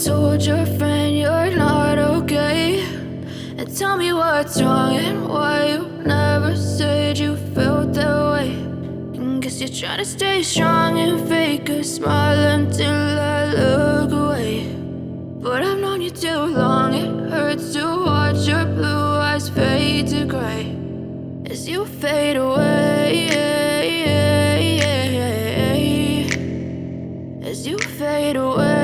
told your friend you're not okay, and tell me what's wrong and why you never said you felt that way. And guess you're trying to stay strong and fake a smile until I look away. But I've known you too long, it hurts to watch your blue eyes fade to gray as you fade away, as you fade away.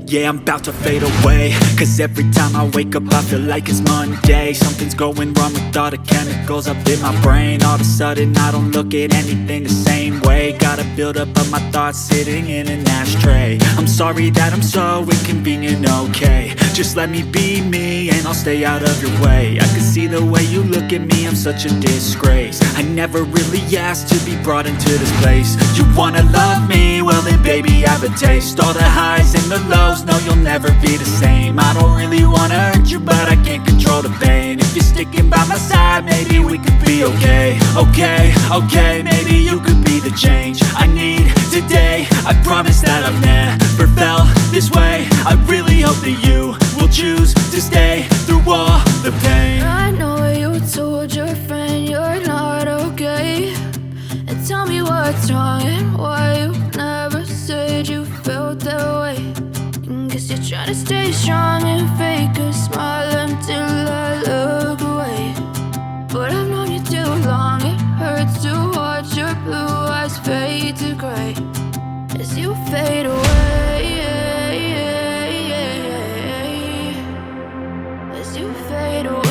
Yeah, I'm about to fade away, cause every time I wake up I feel like it's Monday. Something's going wrong with all the chemicals up in my brain. All of a sudden I don't look at anything the same way. Gotta build up of my thoughts sitting in an ashtray. I'm sorry that I'm so inconvenient, okay. Just let me be me and I'll stay out of your way. I can see the way you look at me, I'm such a disgrace. I never really asked to be brought into this place. You wanna love me? Well then baby I have a taste. All the highs and the lows, no you'll never be the same. I don't really wanna hurt you but I can't control the pain. If you're sticking by my side maybe we could be okay. Okay, maybe you could be the change I need today. I promise that I've never felt this way. I really hope that you will choose to stay through all the pain. I know you told your friend you're not okay, and tell me what's wrong and why you never said you felt that way. And guess you're trying to stay strong and fake a smile until I look away. But I've known you too long, it hurts to watch your blue eyes fade to gray as you fade away, as you fade away,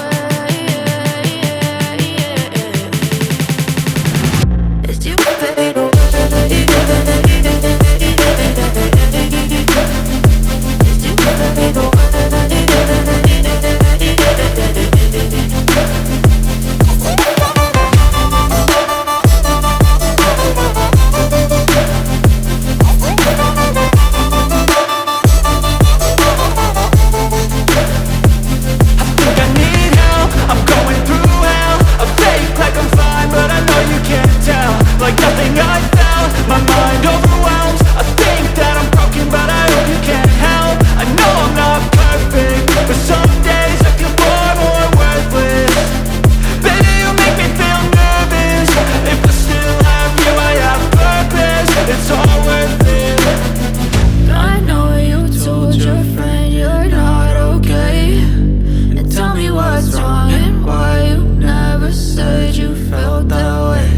as you fade away. Like nothing I felt, my mind overwhelmed. I think that I'm broken, but I hope you can't help. I know I'm not perfect, but some days I feel far more worthless. Baby, you make me feel nervous. If I still have you, I have purpose. It's all worth it. I know you told your friend you're not okay, and tell me what's wrong and why you never said you felt that way.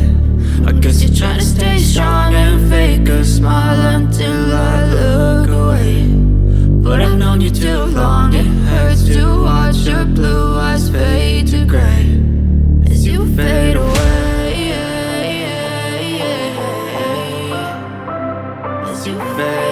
I guess you're trying to stay strong and fake a smile until I look away. But I've known you too long, it hurts to watch your blue eyes fade to gray as you fade away, as you fade